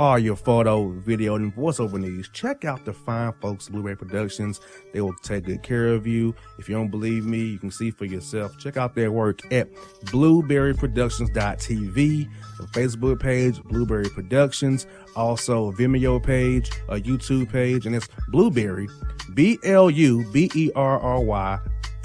all your photo, video, and voiceover needs, check out the fine folks at Blueberry Productions. They will take good care of you. If you don't believe me, you can see for yourself. Check out their work at blueberryproductions.tv, the Facebook page, Blueberry Productions, also a Vimeo page, a YouTube page, and it's Blueberry, BLUBERRY,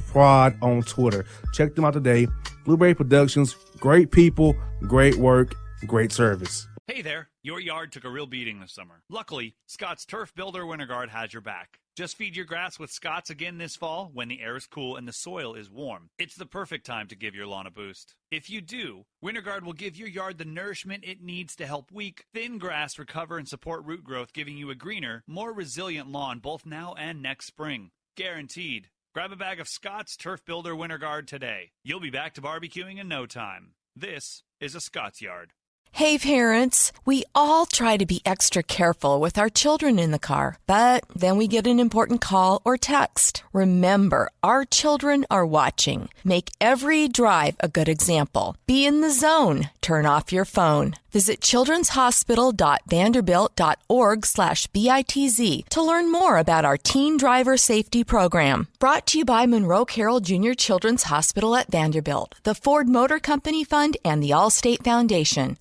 Prod on Twitter. Check them out today. Blueberry Productions, great people, great work, great service. Hey there, your yard took a real beating this summer. Luckily, Scott's Turf Builder Winter Guard has your back. Just feed your grass with Scott's again this fall when the air is cool and the soil is warm. It's the perfect time to give your lawn a boost. If you do, Winter Guard will give your yard the nourishment it needs to help weak, thin grass recover and support root growth, giving you a greener, more resilient lawn both now and next spring. Guaranteed. Grab a bag of Scott's Turf Builder Winter Guard today. You'll be back to barbecuing in no time. This is a Scott's Yard. Hey parents, we all try to be extra careful with our children in the car, but then we get an important call or text. Remember, our children are watching. Make every drive a good example. Be in the zone. Turn off your phone. Visit childrenshospital.vanderbilt.org/BITZ to learn more about our teen driver safety program. Brought to you by Monroe Carroll Jr. Children's Hospital at Vanderbilt, the Ford Motor Company Fund, and the Allstate Foundation.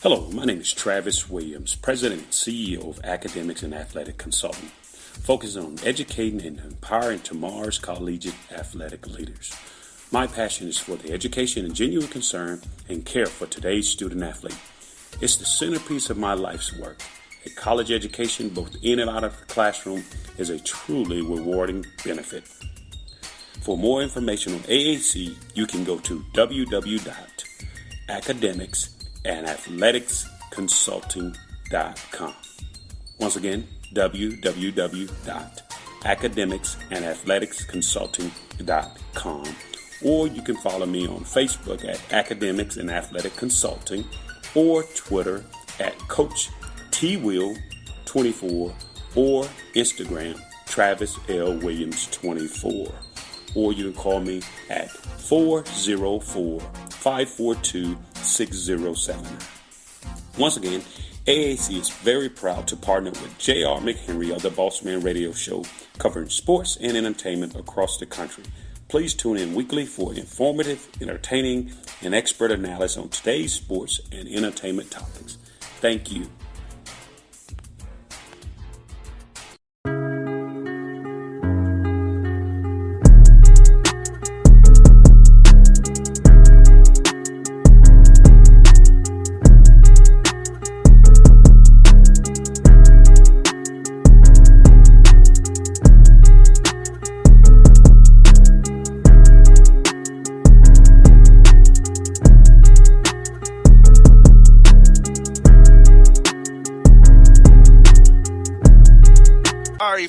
Hello, my name is Travis Williams, President and CEO of Academics and Athletic Consulting, focusing on educating and empowering tomorrow's collegiate athletic leaders. My passion is for the education and genuine concern and care for today's student athlete. It's the centerpiece of my life's work. A college education, both in and out of the classroom, is a truly rewarding benefit. For more information on AAC, you can go to www.academicsandathleticsconsulting.com. Once again, www.academicsandathleticsconsulting.com. Or you can follow me on Facebook at Academics and Athletic Consulting, or Twitter at Coach TWill24, or Instagram Travis L. Williams 24. Or you can call me at 404-542-6079. Once again, AAC is very proud to partner with J.R. McHenry of the Bossman Radio Show, covering sports and entertainment across the country. Please tune in weekly for informative, entertaining, and expert analysis on today's sports and entertainment topics. Thank you.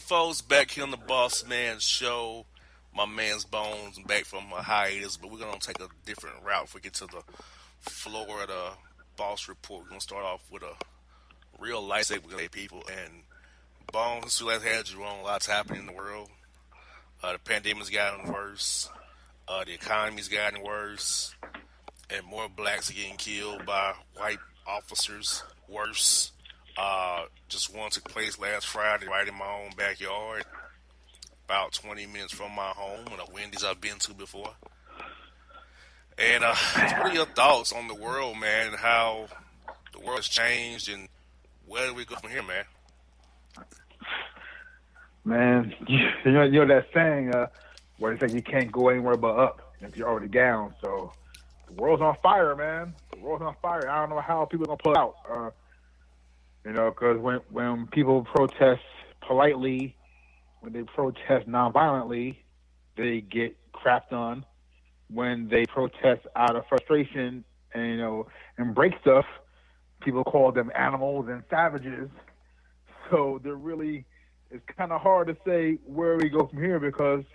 Folks, back here on the Bossman Show. My man's Bones back from a hiatus, but we're going to take a different route if we get to the Florida Boss Report. We're going to start off with a real life segment with people. And Bones, who has had you on, lots happening in the world. The pandemic's gotten worse. The economy's gotten worse. And more blacks are getting killed by white officers. Worse. Just one took place last Friday right in my own backyard, about 20 minutes from my home, and a Wendy's I've been to before. And what are your thoughts on the world, man, how the world has changed, and where do we go from here, man? Man, you know that saying where they say you can't go anywhere but up if you're already down. So the world's on fire, man. The world's on fire. I don't know how people are going to pull it out. Because when people protest politely, when they protest nonviolently, they get crapped on. When they protest out of frustration and break stuff, people call them animals and savages. So it's kind of hard to say where we go from here because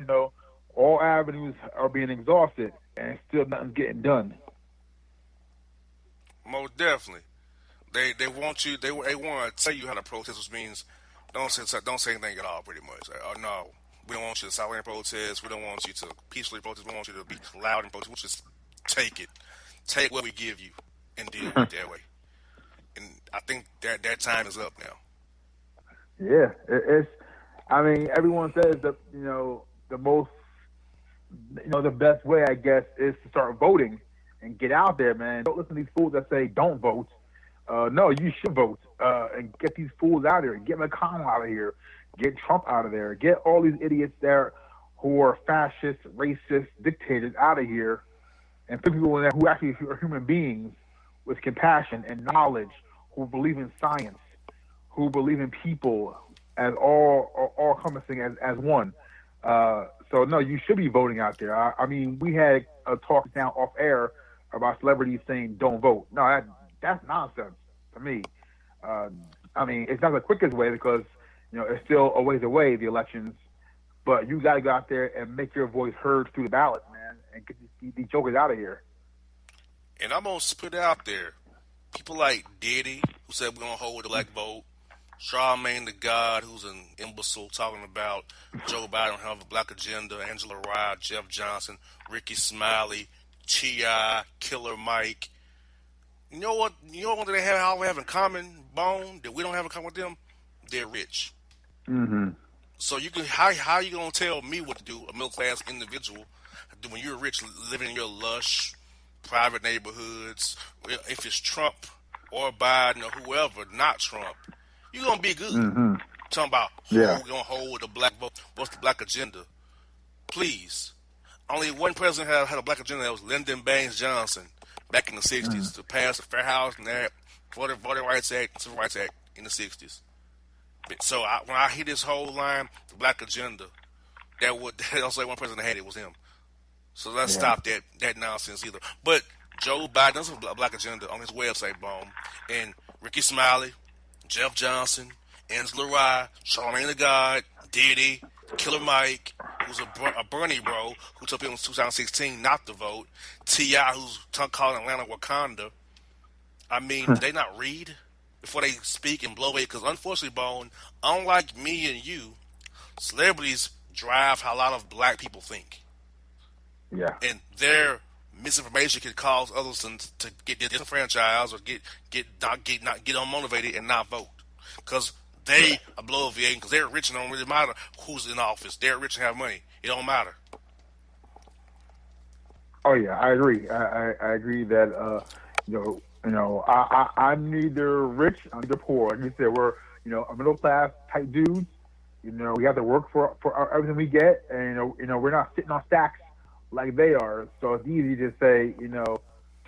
all avenues are being exhausted and still nothing's getting done. Most definitely. They want you. They want to tell you how to protest, which means don't say anything at all. Pretty much. Like, oh no, we don't want you to silently protest. We don't want you to peacefully protest. We want you to be loud and protest. We'll just take it. Take what we give you and deal with it that way. and I think that time is up now. Yeah, it's. I mean, everyone says that the most, the best way, I guess, is to start voting and get out there, man. Don't listen to these fools that say don't vote. No, you should vote and get these fools out of here. Get McConnell out of here. Get Trump out of there. Get all these idiots there who are fascist, racist, dictators out of here, and put people in there who actually are human beings with compassion and knowledge, who believe in science, who believe in people as all encompassing as one. So no, you should be voting out there. I mean, we had a talk now off air about celebrities saying don't vote. No, that's nonsense to me. I mean, it's not the quickest way because it's still a ways away, the elections. But you got to go out there and make your voice heard through the ballot, man, and get these jokers out of here. And I'm going to put it out there. People like Diddy, who said we're going to hold the black vote. Charlamagne the God, who's an imbecile, talking about Joe Biden have a black agenda. Angela Rye, Jeff Johnson, Ricky Smiley, T.I., Killer Mike. You know what they have in common, Bone, that we don't have in common with them? They're rich. Mm-hmm. So you can how you gonna tell me what to do, a middle class individual, when you're rich, living in your lush, private neighborhoods? If it's Trump or Biden or whoever, not Trump, you're gonna be good. Mm-hmm. Talking about who gonna hold the black vote, what's the black agenda? Please, only one president had a black agenda. That was Lyndon Baines Johnson back in the '60s to pass the Fair Housing Act, Voting Rights Act, Civil Rights Act in the '60s. So when I hear this whole line, the black agenda, that's like one president had it was him. So let's stop that nonsense either. But Joe Biden does have a black agenda on his website, Boom. And Ricky Smiley, Jeff Johnson, Angela Rye, Charlamagne the God, Diddy, Killer Mike, who's a Bernie bro, who took people in 2016 not to vote, T.I., who's calling Atlanta Wakanda. I mean, do they not read before they speak and blow it? Because unfortunately, Bone, unlike me and you, celebrities drive how a lot of black people think. Yeah. And their misinformation can cause others to get disenfranchised or get unmotivated and not vote. Because they are bloviating, because they're rich and it don't really matter who's in office. They're rich and have money. It don't matter. Oh yeah, I agree. I agree that I'm neither rich, I'm neither poor. Like you said, we're a middle class type dudes. We have to work for everything we get, and we're not sitting on stacks like they are. So it's easy to say to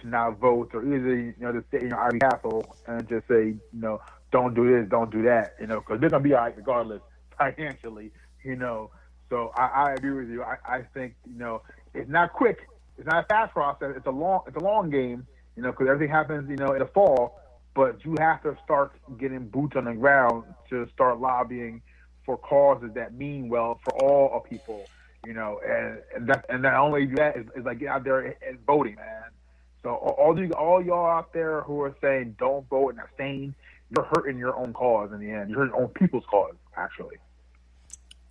not vote, or easy to sit in your Ivy Castle and just say don't do this, don't do that, because they're gonna be all right regardless financially. So I agree with you. I think it's not quick. It's not a fast process. It's a long game. Because everything happens, in the fall, but you have to start getting boots on the ground to start lobbying for causes that mean well for all people, and not only that is like get out there and voting, man. So all y'all out there who are saying don't vote and abstain, you're hurting your own cause in the end. You're hurting your own people's cause, actually.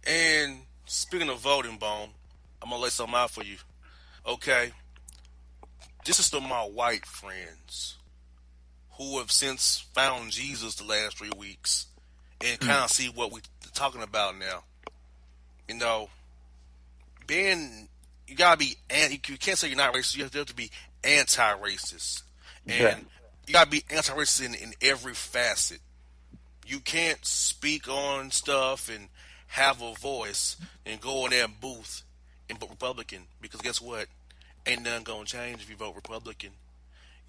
And speaking of voting, Bone, I'm gonna lay something out for you. Okay. This is to my white friends who have since found Jesus the last 3 weeks and kind of see what we're talking about now. You gotta be, you can't say you're not racist. You have to be anti-racist, and you gotta be anti-racist in every facet. You can't speak on stuff and have a voice and go in that booth and vote Republican, because guess what? Ain't nothing gonna change if you vote Republican.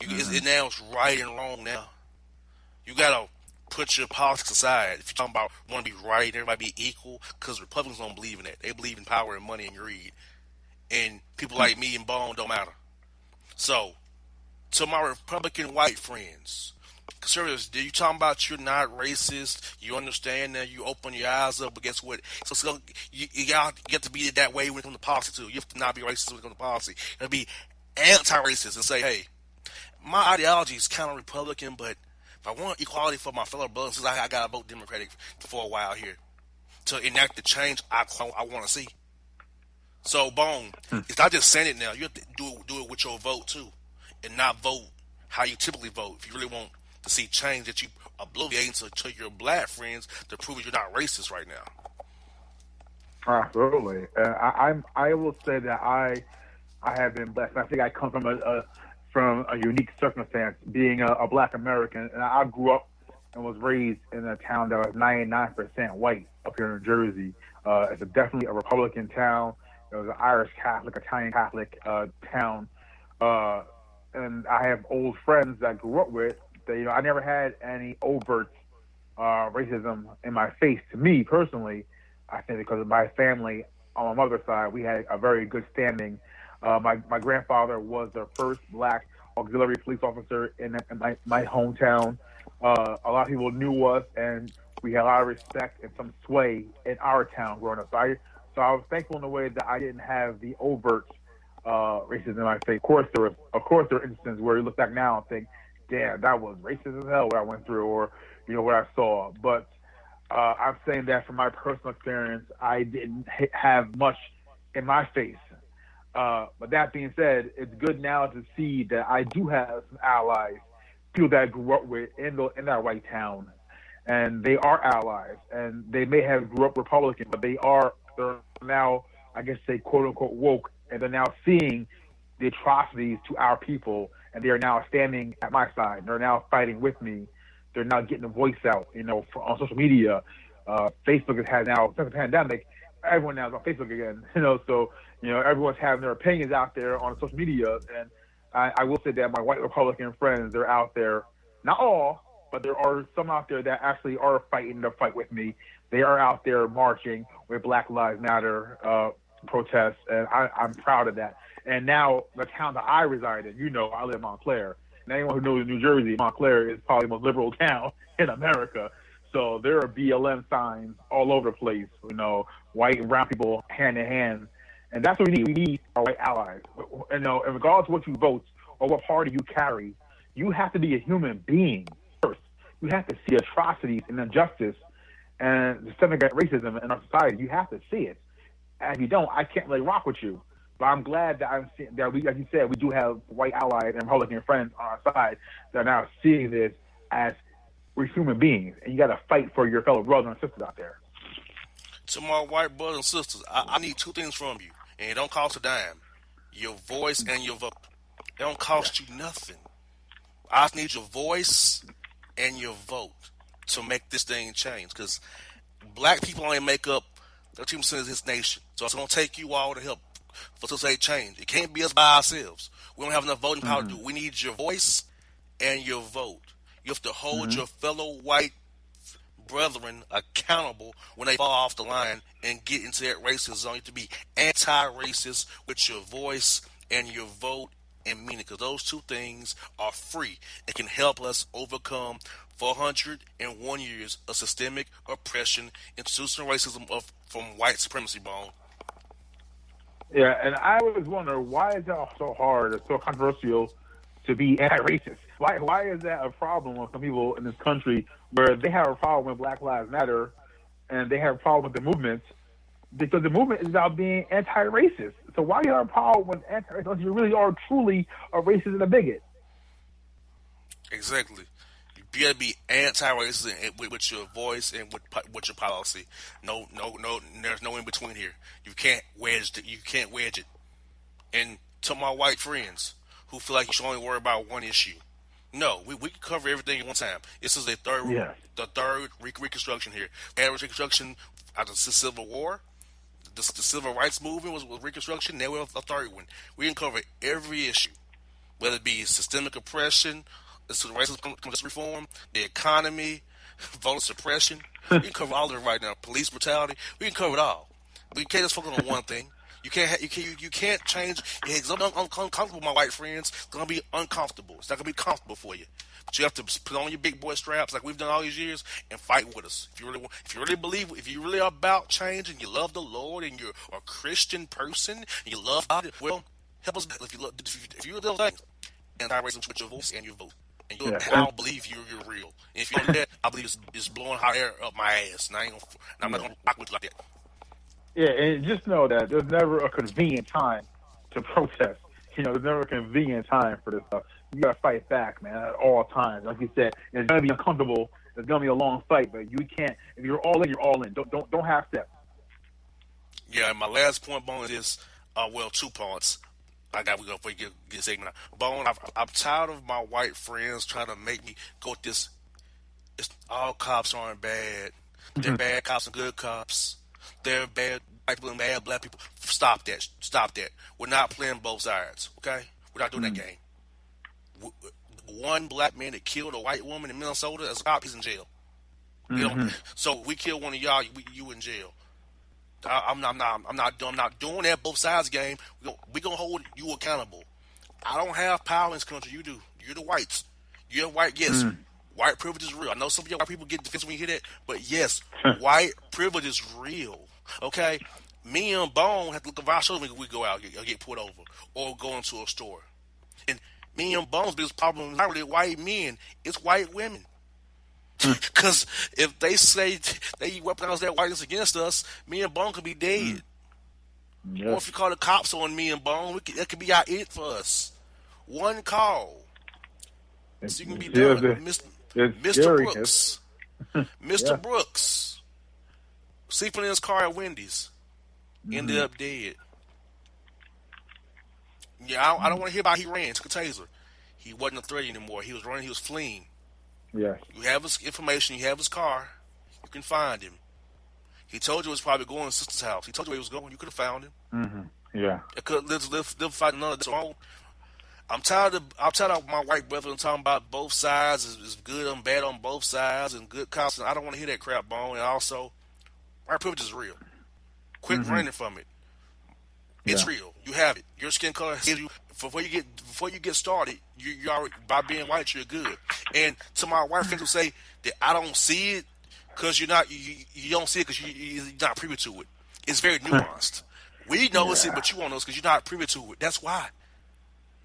Now it's right and wrong now. You gotta put your politics aside. If you're talking about want to be right, everybody be equal, because Republicans don't believe in that. They believe in power and money and greed. And people like me and Bone don't matter. So, to my Republican white friends, conservatives, do you talking about you're not racist? You understand that you open your eyes up, but guess what? So you have to be that way when it comes to policy too. You have to not be racist when it comes to policy. You have to be anti-racist and say, hey, my ideology is kind of Republican, but if I want equality for my fellow brothers, I got to vote Democratic for a while here to enact the change I want to see. So, Bone, it's not just saying it now. You have to do it with your vote too, and not vote how you typically vote. If you really want to see change that you obliviating to your black friends to prove you're not racist right now. Absolutely. I will say that I have been blessed. I think I come from a unique circumstance, being a Black American, and I grew up and was raised in a town that was 99% white up here in New Jersey. It's definitely a Republican town. It was an Irish Catholic, Italian Catholic town, and I have old friends that I grew up with. That, I never had any overt racism in my face. To me personally, I think because of my family on my mother's side, we had a very good standing. My grandfather was the first Black auxiliary police officer in my hometown. A lot of people knew us, and we had a lot of respect and some sway in our town growing up. So I was thankful in a way that I didn't have the overt racism in my face. Of course, there were instances where you look back now and think, "Damn, that was racist as hell what I went through," or what I saw. But I'm saying that from my personal experience, I didn't have much in my face. But that being said, it's good now to see that I do have some allies, people that I grew up with in that white town, and they are allies. And they may have grew up Republican, but they're now, I guess, say quote unquote woke, and they're now seeing the atrocities to our people, and they are now standing at my side. They're now fighting with me. They're now getting a voice out, on social media. Facebook has now, since the pandemic, everyone now is on Facebook again, so, everyone's having their opinions out there on social media. And I will say that my white Republican friends, they're out there, not all, but there are some out there that actually are fighting the fight with me. They are out there marching with Black Lives Matter protests, and I'm proud of that. And now the town that I reside in, I live in Montclair. And anyone who knows New Jersey, Montclair is probably the most liberal town in America. So there are BLM signs all over the place, white and brown people hand in hand. And that's what we need. We need our white allies. And, in regards to what you vote or what party you carry, you have to be a human being first. You have to see atrocities and injustice and systemic racism in our society. You have to see it. And if you don't, I can't really rock with you. But I'm glad that we, like you said, we do have white allies and Republican friends on our side that are now seeing this as we're human beings, and you got to fight for your fellow brothers and sisters out there. To my white brothers and sisters, I need two things from you, and it don't cost a dime: your voice and your vote. It don't cost you nothing. I just need your voice and your vote to make this thing change. Because black people only make up 13% of this nation, so it's gonna take you all to help for us to say change. It can't be us by ourselves. We don't have enough voting power to do it. We need your voice and your vote. You have to hold your fellow white brethren accountable when they fall off the line and get into that racist zone. You have to be anti-racist with your voice and your vote and meaning, because those two things are free. It can help us overcome 401 years of systemic oppression, institutional racism from white supremacy, Bone. Yeah, and I always wonder, why is that so hard or so controversial to be anti-racist? Why is that a problem with some people in this country, where they have a problem with Black Lives Matter and they have a problem with the movement, because the movement is about being anti-racist. So why do you have a problem with anti-racist unless you really are truly a racist and a bigot? Exactly. You gotta be anti-racist with your voice and with your policy. No, there's no in between here. You can't wedge it. And to my white friends who feel like you should only worry about one issue, no, we can cover everything at one time. This is the third Reconstruction here. We had Reconstruction after the Civil War. The Civil Rights Movement was Reconstruction. Now we have a third one. We can cover every issue, whether it be systemic oppression, racism reform, the economy, voter suppression. We can cover all of it right now. Police brutality. We can cover it all. We can't just focus on one thing. You can't change. It's uncomfortable, my white friends. It's gonna be uncomfortable. It's not gonna be comfortable for you. But you have to put on your big boy straps like we've done all these years and fight with us. If you really are about change and you love the Lord and you're a Christian person and you love God, well, help us. If you do those things, anti-racism with your voice and your vote, and I don't believe you're real. And if you do that, I believe it's blowing hot air up my ass. And I'm not gonna rock with you like that. Yeah, and just know that there's never a convenient time to protest. There's never a convenient time for this stuff. you gotta fight back, man, at all times. Like you said, it's gonna be uncomfortable. It's gonna be a long fight, but you can't. If you're all in, you're all in. Don't half step. Yeah, and my last point, Bone, is 2 points. We go for get segment. Bone, I'm tired of my white friends trying to make me go with this. It's all cops aren't bad. They're bad cops and good cops. They're bad white people and bad black people. Stop that. Stop that. We're not playing both sides. Okay, we're not doing that game. One black man that killed a white woman in Minnesota as a cop, he's in jail. You know, so we kill one of y'all, you in jail. I'm not doing that both sides game. We gonna hold you accountable. I don't have power in this country. You do. You're the whites. You're white. Yes, white privilege is real. I know some of y'all white people get defensive when you hear that, but yes, white privilege is real. Okay, me and Bone have to look over our shoulder when we go out or get pulled over or go into a store. And me and Bone's biggest problem is not really white men; it's white women. Because if they say they weaponize their whiteness against us, me and Bone could be dead. Yes. Or if you call the cops on me and Bone, that could be our it for us. One call. So you can be done. Mr. Brooks. Mr. Brooks. Sleeping in his car at Wendy's. Ended up dead. Yeah, I don't want to hear about he ran, took a taser. He wasn't a threat anymore. He was running, he was fleeing. Yes. You have his information. You have his car. You can find him. He told you he was probably going to his sister's house. He told you where he was going. You could have found him. Yeah. It could live fighting none of this. I'm tired of my white brethren talking about both sides is good and bad on both sides and good cops. And I don't want to hear that crap, Bone. And also, white privilege is real. Quit running from it. It's real. You have it. Your skin color gives you. Before you get started, you already, by being white, you're good. And to my white friends who say that I don't see it because you don't see it because you're not privy to it. It's very nuanced. We notice it, but you won't notice because you're not privy to it. That's why.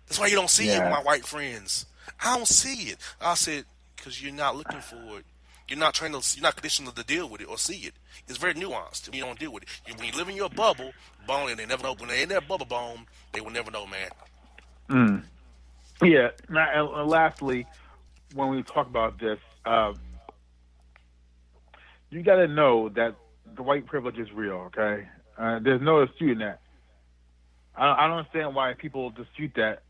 That's why you don't see it with my white friends. I don't see it. I said because you're not looking for it. You're not conditioned to deal with it or see it. It's very nuanced. You don't deal with it. When you live in your bubble, Bone, and they never know. When they're in that bubble, Bone, they will never know, man. Yeah. And lastly, when we talk about this, you got to know that the white privilege is real. Okay, there's no disputing that. I don't understand why people dispute that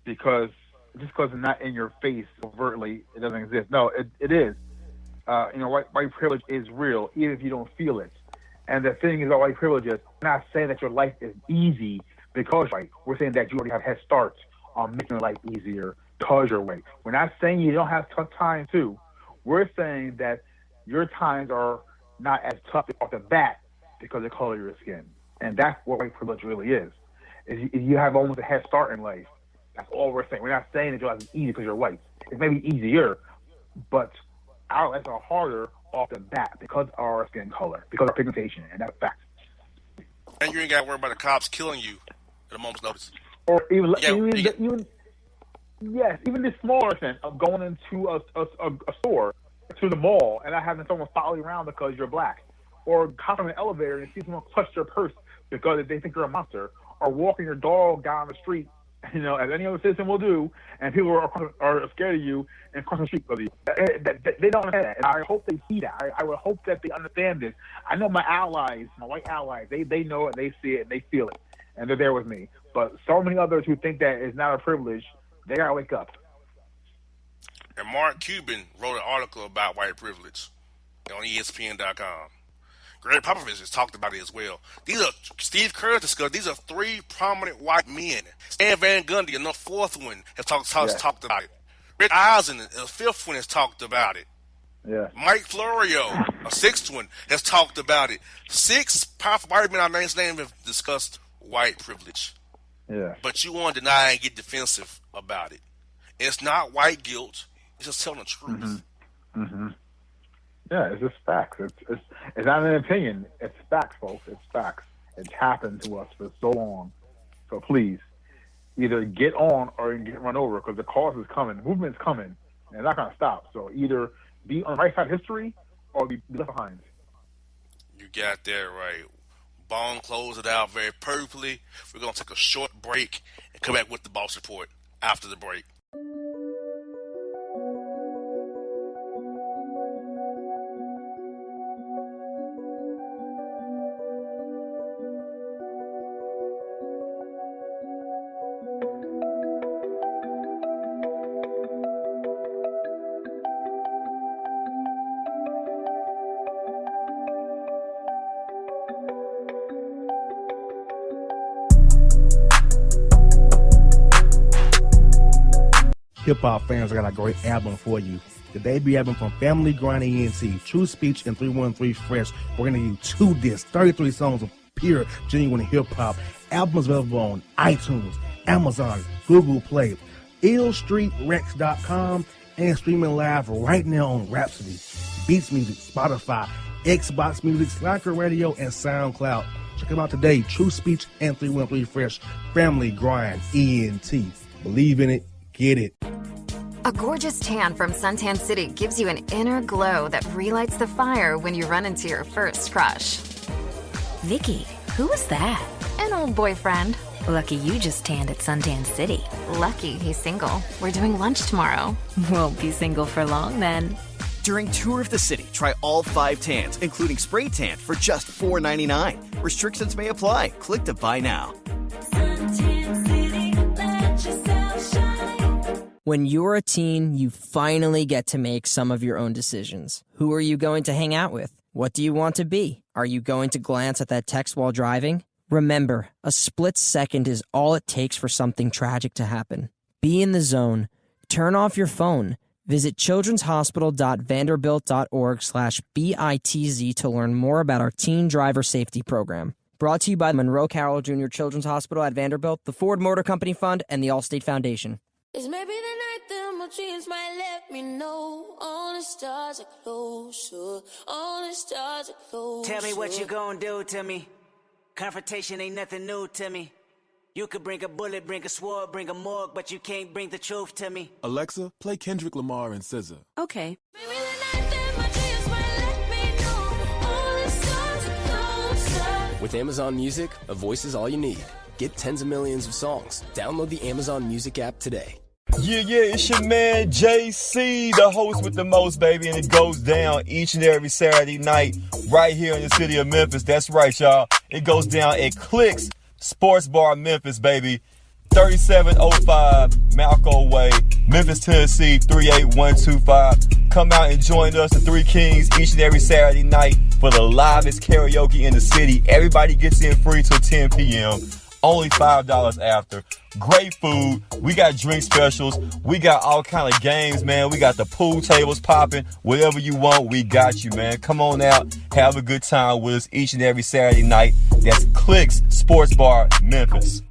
because just because it's not in your face overtly, it doesn't exist. No, it is. White privilege is real, even if you don't feel it. And the thing is about white privilege is, we're not saying that your life is easy because you're white. We're saying that you already have head starts on making your life easier because you're white. We're not saying you don't have tough times too. We're saying that your times are not as tough off the bat because of the color of your skin. And that's what white privilege really is you have almost a head start in life. That's all we're saying. We're not saying that your life is easy because you're white. It may be easier, but our lives are harder off the bat because of our skin color, because of our pigmentation, and that's a fact. And you ain't got to worry about the cops killing you at a moment's notice. Or even the smaller sense of going into a store, to the mall, and not having someone follow you around because you're black, or hopping in an elevator and see someone clutch your purse because they think you're a monster, or walking your dog down the street, as any other citizen will do, and people are scared of you and crossing the street with you. They don't understand that, and I hope they see that. I would hope that they understand this. I know my allies, my white allies, they know it, they see it, and they feel it, and they're there with me. But so many others who think that it's not a privilege, they gotta wake up. And Mark Cuban wrote an article about white privilege on ESPN.com. Greg Popovich has talked about it as well. Steve Kerr discussed. These are 3 prominent white men. Stan Van Gundy, and the 4th one, has talked about it. Rick Eisen, the 5th one, has talked about it. Yeah. Mike Florio, a 6th one, has talked about it. 6 powerful white men I named have discussed white privilege. Yeah. But you want to deny and get defensive about it. It's not white guilt. It's just telling the truth. Yeah, it's just facts. It's not an opinion. It's facts, folks. It's facts. It's happened to us for so long. So please, either get on or you can get run over because the cause is coming. The movement's coming. And it's not going to stop. So either be on the right side of history or be left behind. You got that right. Bone closed it out very perfectly. We're going to take a short break and come back with the Boss Report after the break. Hip-hop fans, I got a great album for you. The debut album from Family Grind ENT, True Speech and 313 Fresh. We're going to give you 2 discs, 33 songs of pure, genuine hip-hop. Albums available on iTunes, Amazon, Google Play, illstreetrex.com, and streaming live right now on Rhapsody, Beats Music, Spotify, Xbox Music, Slacker Radio, and SoundCloud. Check them out today. True Speech and 313 Fresh. Family Grind ENT. Believe in it. Get it. A gorgeous tan from Suntan City gives you an inner glow that relights the fire when you run into your first crush. Vicky, who was that? An old boyfriend. Lucky you just tanned at Suntan City. Lucky he's single. We're doing lunch tomorrow. Won't be single for long then. During Tour of the City, try all 5 tans, including spray tan, for just $4.99. Restrictions may apply. Click to buy now. Suntan City, let yourself shine. When you're a teen, you finally get to make some of your own decisions. Who are you going to hang out with? What do you want to be? Are you going to glance at that text while driving? Remember, a split second is all it takes for something tragic to happen. Be in the zone. Turn off your phone. Visit childrenshospital.vanderbilt.org/BITZ to learn more about our teen driver safety program. Brought to you by the Monroe Carroll Jr. Children's Hospital at Vanderbilt, the Ford Motor Company Fund, and the Allstate Foundation. It's maybe the night that my dreams might let me know. All the stars are closer. All the stars are closer. Tell me what you gonna do to me. Confrontation ain't nothing new to me. You could bring a bullet, bring a sword, bring a morgue, but you can't bring the truth to me. Alexa, play Kendrick Lamar and SZA. Okay. Maybe the night that my dreams might let me know. All the stars are closer. With Amazon Music, a voice is all you need. Get tens of millions of songs. Download the Amazon Music app today. Yeah, it's your man JC, the host with the most, baby, and it goes down each and every Saturday night right here in the city of Memphis. That's right, y'all. It goes down at Clicks Sports Bar Memphis, baby. 3705 Malco Way, Memphis, Tennessee, 38125. Come out and join us, the Three Kings, each and every Saturday night for the livest karaoke in the city. Everybody gets in free till 10 p.m. Only $5 after. Great food. We got drink specials. We got all kind of games, man. We got the pool tables popping. Whatever you want, we got you, man. Come on out. Have a good time with us each and every Saturday night. That's Clicks Sports Bar, Memphis.